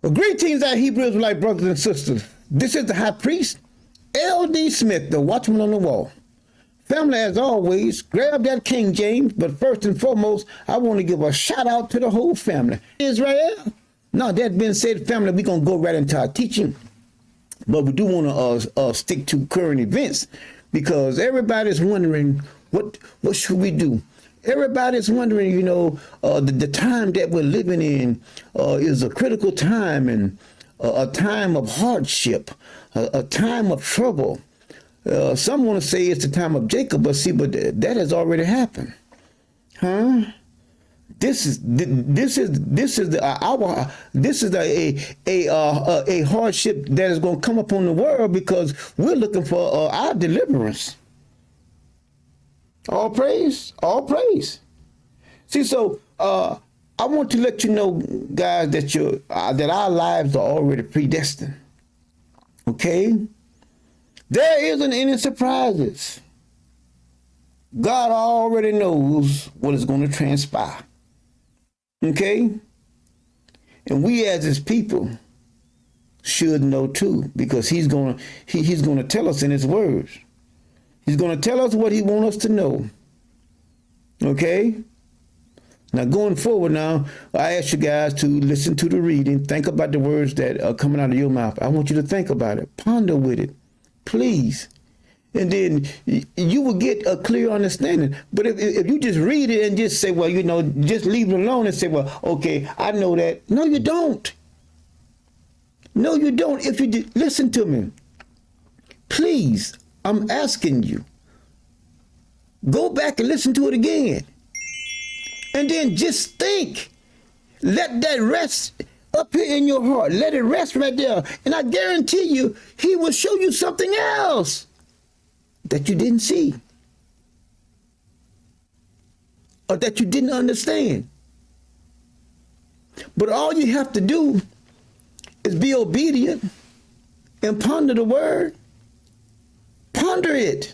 Well, greetings, our Hebrew Israelite brothers and sisters. This is the high priest, L.D. Smith, the watchman on the wall. Family, as always, grab that King James, but first and foremost, I want to give a shout out to the whole family. Israel. Now, that being said, family, we're going to go right into our teaching, but we do want to stick to current events because everybody's wondering, what should we do? Everybody's wondering, the time that we're living in is a critical time and a time of hardship, a time of trouble. Some want to say it's the time of Jacob, but that has already happened. Huh? This is a hardship that is going to come upon the world because we're looking for our deliverance. All praise, all praise. See, so I want to let you know, guys, that our lives are already predestined. Okay? There isn't any surprises. God already knows what is going to transpire. Okay? And we as his people should know too, because he's going to tell us in his words. He's going to tell us what he wants us to know. Okay? Now, going forward now, I ask you guys to listen to the reading. Think about the words that are coming out of your mouth. I want you to think about it. Ponder with it. Please. And then you will get a clear understanding. But if you just read it and just say, well, just leave it alone and say, well, okay, I know that. No, you don't. No, you don't. If you listen to me, please. I'm asking you, go back and listen to it again. And then just think. Let that rest up here in your heart. Let it rest right there. And I guarantee you, he will show you something else that you didn't see or that you didn't understand. But all you have to do is be obedient and ponder the word. Ponder it.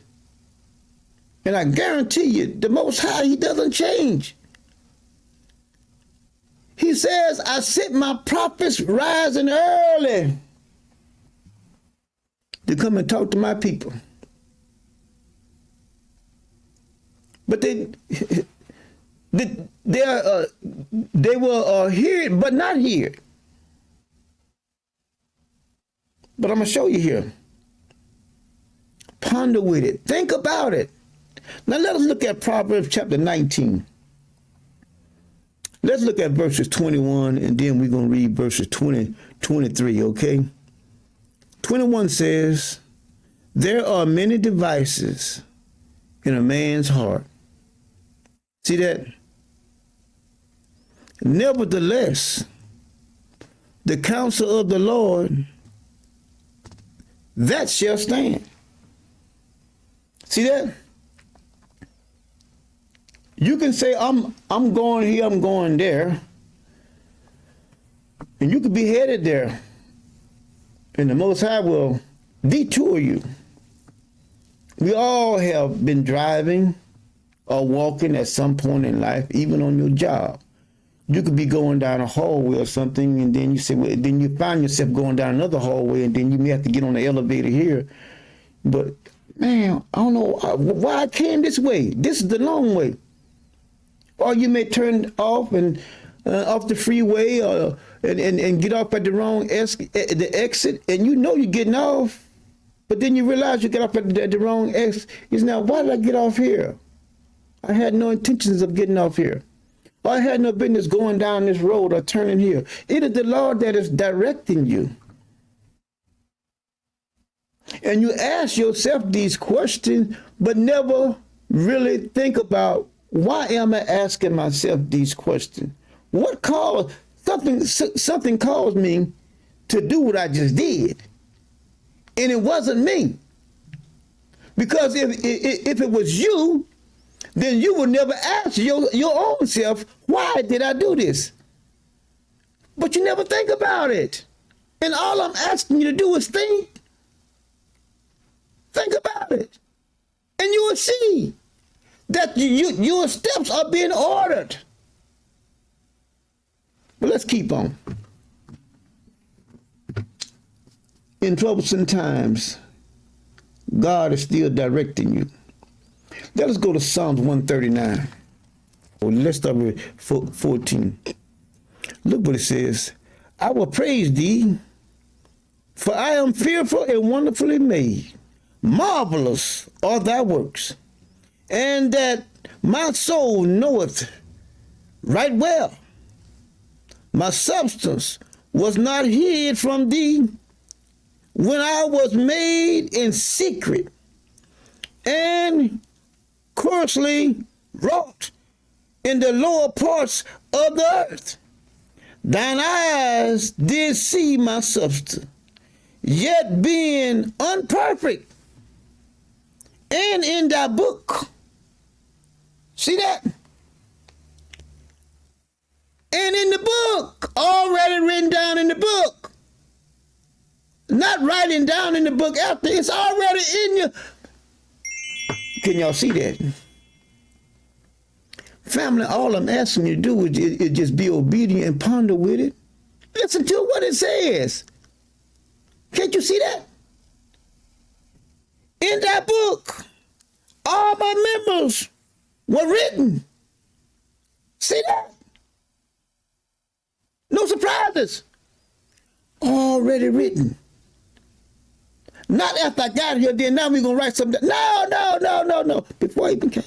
And I guarantee you, the Most High, he doesn't change. He says, I set my prophets rising early to come and talk to my people. But they will hear it, but not hear it. But I'm going to show you here. Ponder with it. Think about it. Now let us look at Proverbs chapter 19. Let's look at verses 21, and then we're going to read verses 23, okay? 21 says, there are many devices in a man's heart. See that? Nevertheless, the counsel of the Lord, that shall stand. See that? You can say, I'm going here, I'm going there. And you could be headed there. And the Most High will detour you. We all have been driving or walking at some point in life, even on your job. You could be going down a hallway or something, and then you say, well, then you find yourself going down another hallway, and then you may have to get on the elevator here. But man, I don't know why I came this way. This is the long way. Or you may turn off and off the freeway, and get off at the wrong the exit, and you're getting off, but then you realize you get off at the wrong exit. Is now, why did I get off here? I had no intentions of getting off here. I had no business going down this road or turning here. It is the Lord that is directing you. And you ask yourself these questions, but never really think about, why am I asking myself these questions? What caused something caused me to do what I just did? And it wasn't me. Because if it was you, then you would never ask your own self, why did I do this? But you never think about it. And all I'm asking you to do is think. Think about it. And you will see that your steps are being ordered. But let's keep on. in troublesome times, God is still directing you. Let us go to Psalms 139. Let's start with 14. Look what it says. I will praise thee, for I am fearful and wonderfully made. Marvelous are thy works, and that my soul knoweth right well. My substance was not hid from thee when I was made in secret and coarsely wrought in the lower parts of the earth. Thine eyes did see my substance, yet being unperfect, and in thy book. See that? And in the book, already written down in the book. Not writing down in the book after, it's already in you. Can y'all see that? Family, all I'm asking you to do is just be obedient and ponder with it. Listen to what it says. Can't you see that? In that book, all my members were written. See that? No surprises. Already written. Not after I got here, then now we're going to write something. No. Before I even came.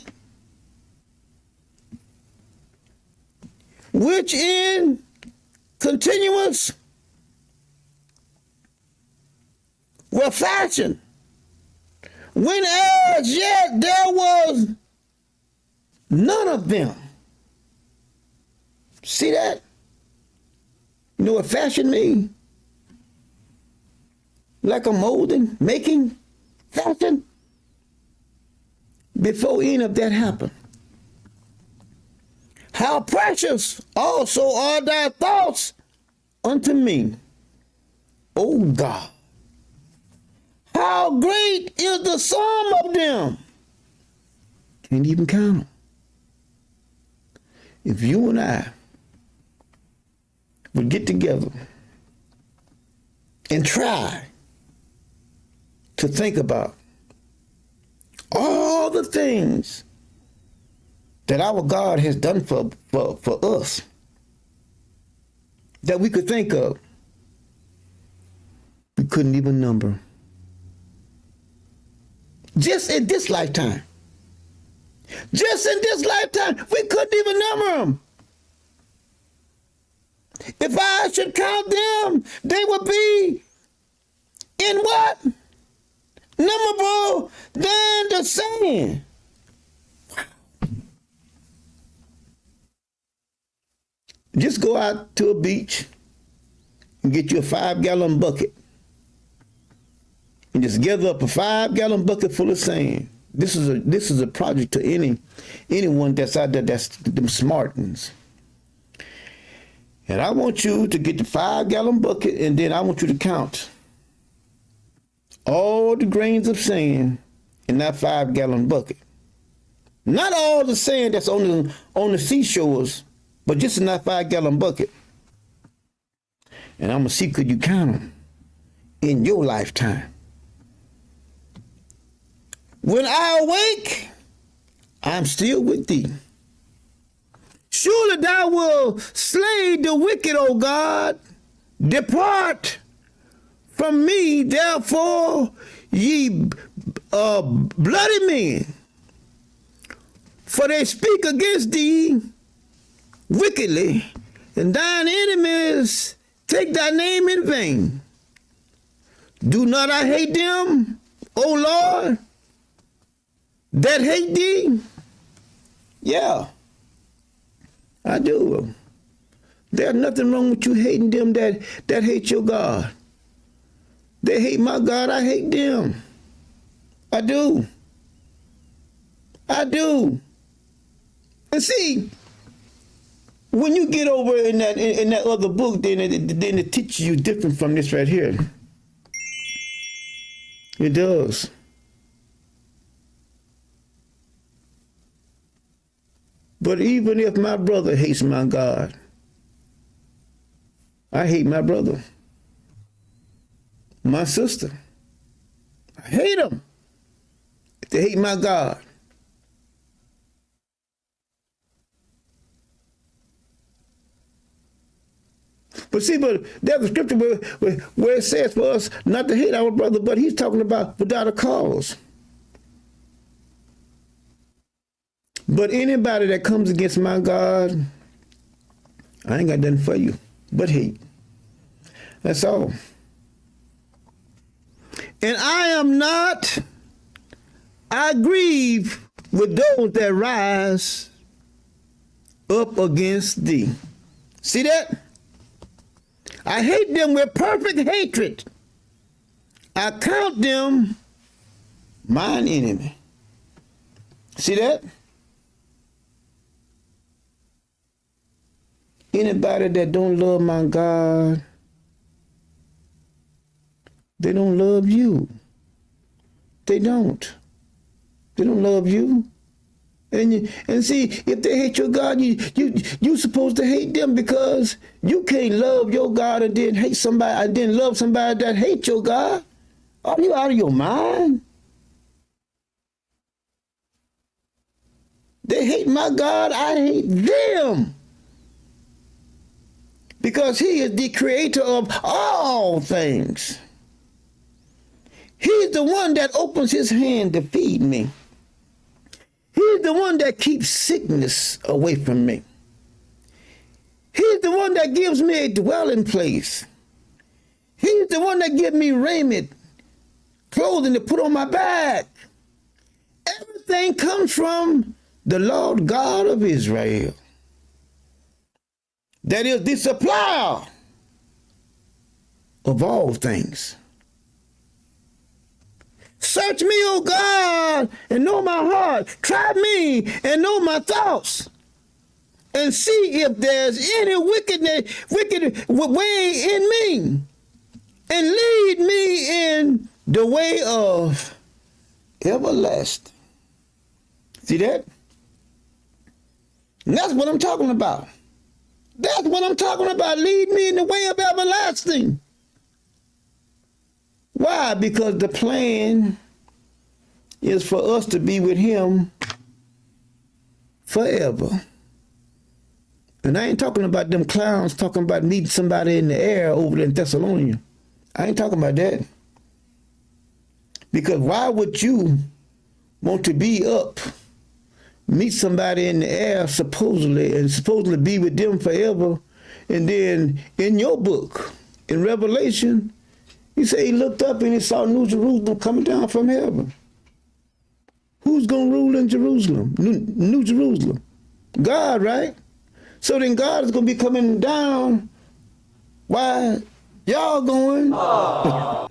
Which in continuance were fashioned, when as yet there was none of them. See that? You know what fashion means? Like a molding, making, fashion. Before any of that happened. How precious also are thy thoughts unto me, O God. How great is the sum of them. Can't even count them. If you and I would get together and try to think about all the things that our God has done for us that we could think of, we couldn't even number. Just in this lifetime. Just in this lifetime, we couldn't even number them. If I should count them, they would be in what? Numberable than the sand. Just go out to a beach and get you a 5-gallon bucket and just gather up a 5-gallon bucket full of sand. This is a project to anyone that's out there that's them smart ones. And I want you to get the 5-gallon bucket, and then I want you to count all the grains of sand in that 5-gallon bucket. Not all the sand that's on the seashores, but just in that 5-gallon bucket. And I'm going to see, could you count them in your lifetime? When I awake, I'm still with thee. Surely thou wilt slay the wicked, O God. Depart from me, therefore, ye bloody men. For they speak against thee wickedly, and thine enemies take thy name in vain. Do not I hate them, O Lord, that hate thee? Yeah, I do. There's nothing wrong with you hating them that hate your God. They hate my God, I hate them. I do. And see, when you get over in that other book, then it teaches you different from this right here. It does. But even if my brother hates my God, I hate my brother. my sister. I hate them. If they hate my God. But see, but there's a scripture where it says for us not to hate our brother, but he's talking about without a cause. But anybody that comes against my God, I ain't got nothing for you but hate. That's all. And I grieve with those that rise up against thee. See that? I hate them with perfect hatred. I count them mine enemy. See that? Anybody that don't love my God, they don't love you. They don't. They don't love you. And see, if they hate your God, you supposed to hate them, because you can't love your God and then hate somebody, and then love somebody that hates your God. Are you out of your mind? They hate my God, I hate them. Because he is the creator of all things. He's the one that opens his hand to feed me. He's the one that keeps sickness away from me. He's the one that gives me a dwelling place. He's the one that gives me raiment, clothing to put on my back. Everything comes from the Lord God of Israel. That is the supplier of all things. Search me, O God, and know my heart. Try me and know my thoughts. And see if there's any wicked way in me. And lead me in the way of everlasting. See that? And that's what I'm talking about. That's what I'm talking about. Lead me in the way of everlasting. Why? Because the plan is for us to be with him forever. And I ain't talking about them clowns talking about meeting somebody in the air over there in Thessalonica. I ain't talking about that. Because why would you want to be up, meet somebody in the air supposedly be with them forever, and then in your book, in Revelation, he said he looked up and he saw New Jerusalem coming down from heaven. Who's going to rule in Jerusalem? New Jerusalem. God, right? So then God is going to be coming down. Why? Y'all going? Oh,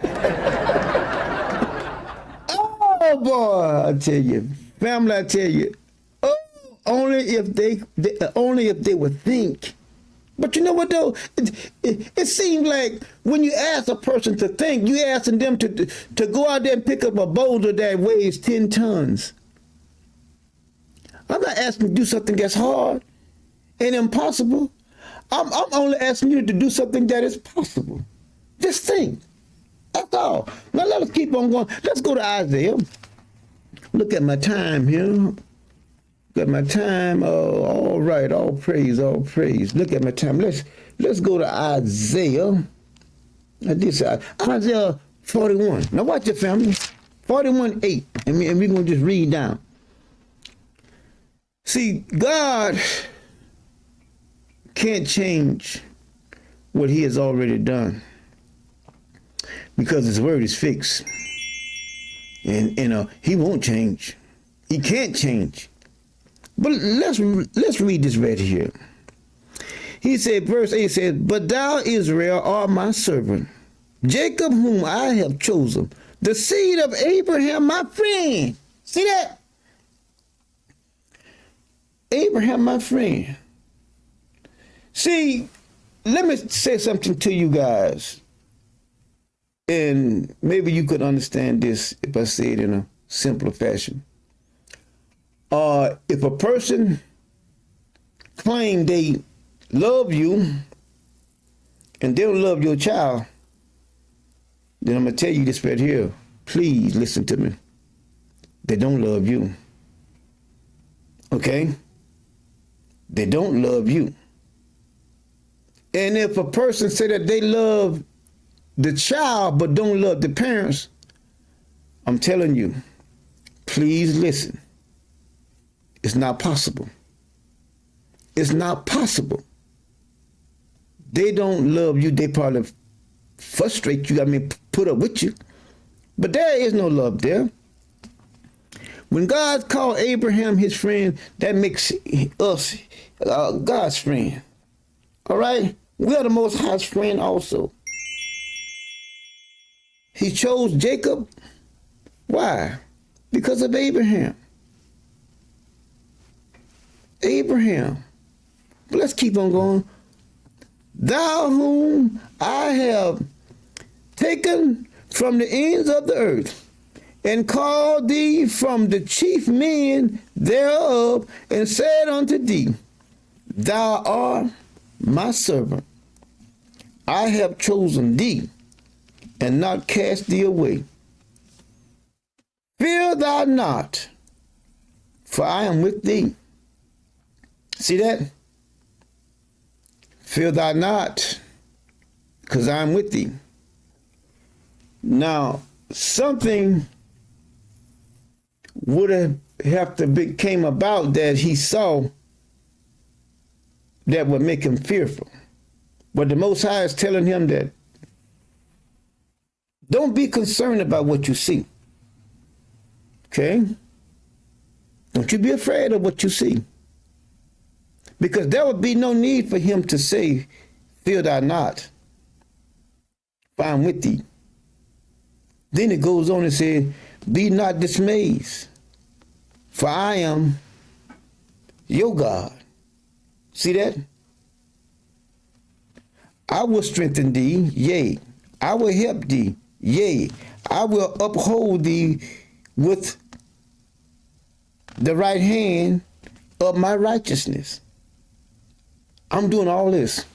oh boy, I tell you. Family, I tell you. Oh, only if they would think. But you know what though? It seems like when you ask a person to think, you asking them to go out there and pick up a boulder that weighs 10 tons. I'm not asking you to do something that's hard and impossible. I'm only asking you to do something that is possible. Just think. That's all. Now let us keep on going. Let's go to Isaiah. Look at my time here. Look at my time. Oh, all right. All praise, all praise. Look at my time. Let's go to Isaiah. I did say Isaiah 41. Now watch your family. 41:8. And we're going to just read down. See, God can't change what he has already done, because his word is fixed. And he won't change. He can't change. But let's read this right here. He said, verse 8 says, "But thou, Israel, art my servant, Jacob whom I have chosen, the seed of Abraham, my friend." See that? Abraham, my friend. See, let me say something to you guys. And maybe you could understand this if I say it in a simpler fashion. If a person claim they love you and they don't love your child, then I'm going to tell you this right here. Please listen to me. They don't love you. Okay? They don't love you. And if a person say that they love the child but don't love the parents, I'm telling you, please listen. It's not possible. It's not possible. They don't love you. They probably frustrate you. I mean, put up with you. But there is no love there. When God called Abraham his friend, that makes us God's friend. All right? We are the Most High's friend also. He chose Jacob. Why? Because of Abraham. Abraham. But let's keep on going. Thou whom I have taken from the ends of the earth, and called thee from the chief men thereof, and said unto thee, Thou art my servant. I have chosen thee, and not cast thee away. Fear thou not, for I am with thee. See that? Fear thou not, because I am with thee. Now, something would have to be came about that he saw that would make him fearful. But the Most High is telling him that don't be concerned about what you see. Okay? Don't you be afraid of what you see. Because there would be no need for him to say, fear thou not, for I am with thee. Then it goes on and says, be not dismayed, for I am your God. See that? I will strengthen thee, yea, I will help thee, yea, I will uphold thee with the right hand of my righteousness. I'm doing all this.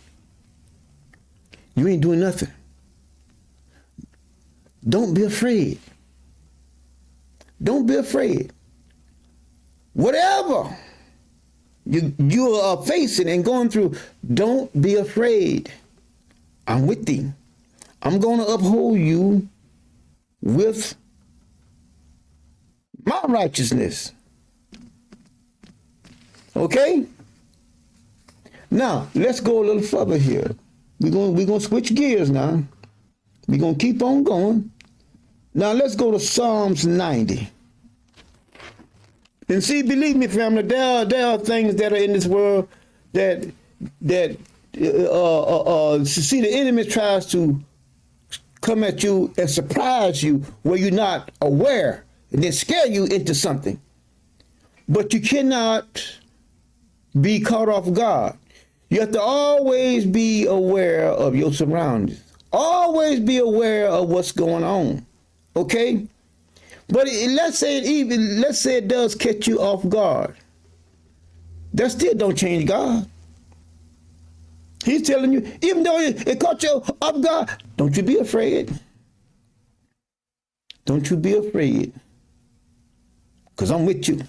You ain't doing nothing. Don't be afraid. Don't be afraid. Whatever you are facing and going through, don't be afraid. I'm with thee. I'm going to uphold you with my righteousness. Okay? Now, let's go a little further here. We're going to switch gears now. We're going to keep on going. Now, let's go to Psalms 90. And see, believe me, family, there are things that are in this world that see, the enemy tries to come at you and surprise you where you're not aware and then scare you into something. But you cannot be caught off guard. You have to always be aware of your surroundings. Always be aware of what's going on. Okay? But let's say it does catch you off guard. That still don't change God. He's telling you, even though it caught you off guard, don't you be afraid. Don't you be afraid. Because I'm with you.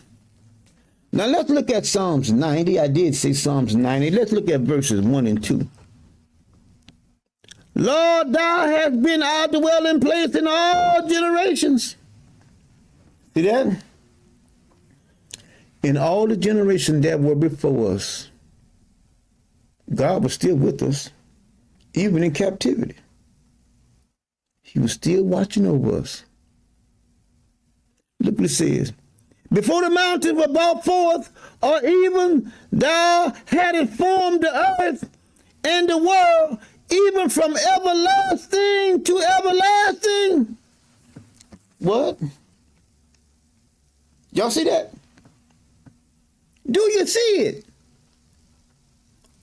Now let's look at Psalms 90. I did say Psalms 90. Let's look at verses 1 and 2. Lord, thou hast been our dwelling place in all generations. See that? In all the generations that were before us, God was still with us, even in captivity. He was still watching over us. Look what it says. Before the mountains were brought forth, or even thou hadst formed the earth and the world, even from everlasting to everlasting. What? Y'all see that? Do you see it?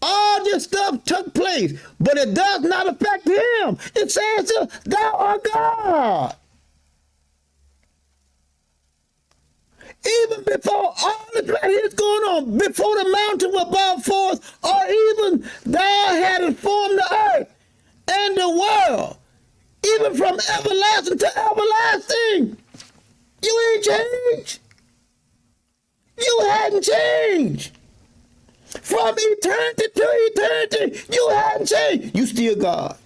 All this stuff took place, but it does not affect him. It says, thou art God. Even before all this right here is going on, before the mountain was brought forth, or even thou hadst formed the earth and the world, Even from everlasting to everlasting. You ain't changed. You hadn't changed. From eternity to eternity, you hadn't changed. You still God.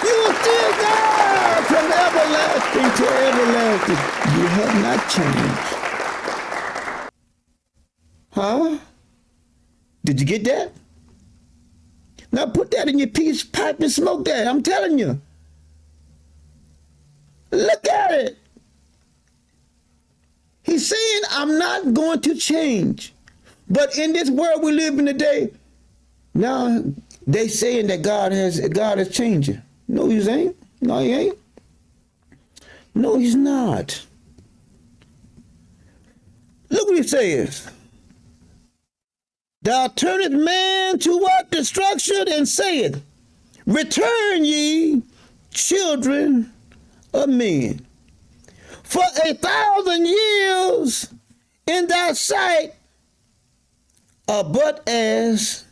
You still God from everlasting to everlasting. You have not changed. Huh? Did you get that? Now put that in your peace pipe and smoke that. I'm telling you. Look at it. He's saying, I'm not going to change. But in this world we live in today, now they saying that God is changing. No, he ain't. No, he ain't. No, he's not. Look what he says. Thou turnest man to what? Destruction, and saith, return ye, children of men. For 1,000 years in thy sight are but as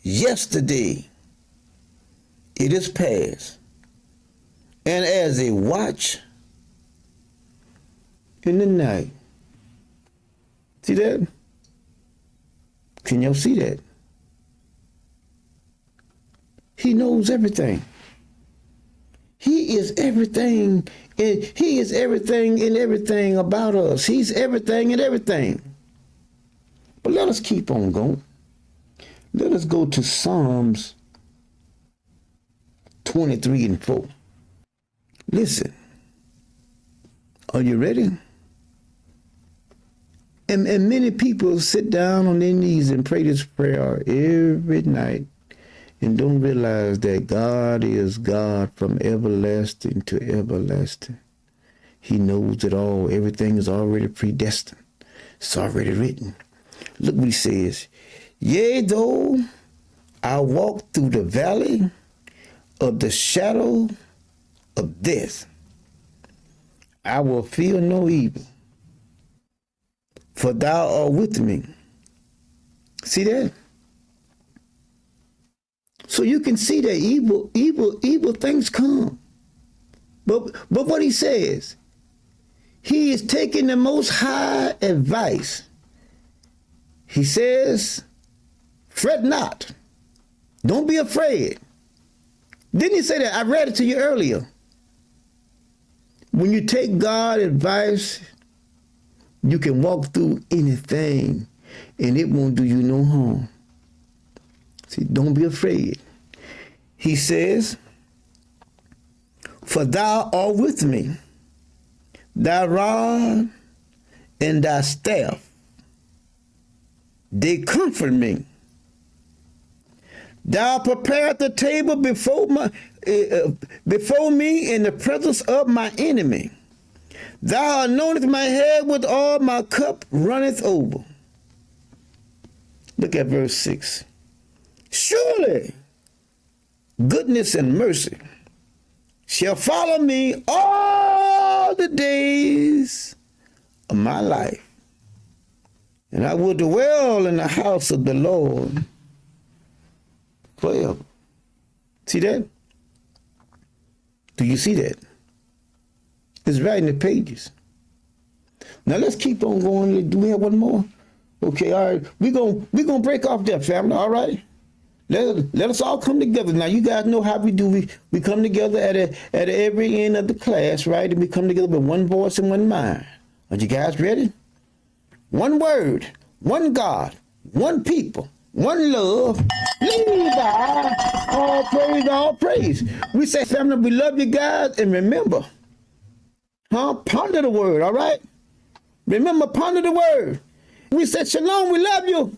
yesterday. It is past, and as a watch in the night. See that? Can y'all see that? He knows everything. He is everything. He is everything and everything about us. He's everything and everything. But let us keep on going. Let us go to Psalms 23 and 4. Listen. Are you ready? And many people sit down on their knees and pray this prayer every night and don't realize that God is God from everlasting to everlasting. He knows it all. Everything is already predestined. It's already written. Look what he says. Yea, though I walk through the valley of the shadow of death, I will fear no evil, for thou art with me. See that? So you can see that evil things come. But what he says, he is taking the Most High advice. He says, fret not. Don't be afraid. Didn't he say that? I read it to you earlier. When you take God's advice, you can walk through anything and it won't do you no harm. See, don't be afraid. He says, for thou art with me, thy rod and thy staff, they comfort me. Thou preparest the table before me in the presence of my enemy. Thou anointest my head with oil, my cup runneth over. Look at verse 6. Surely goodness and mercy shall follow me all the days of my life, and I will dwell in the house of the Lord forever. See that? Do you see that? It's right in the pages. Now let's keep on going. Do we have one more? Okay, all right. We're gonna break off there, family. All right. Let us all come together. Now you guys know how we do. We come together at every end of the class, right? And we come together with one voice and one mind. Are you guys ready? One word, one God, one people, one love. Levi, all praise. We say, family, we love you guys, and remember, ponder the word, all right? Remember, ponder the word. We said, shalom, we love you.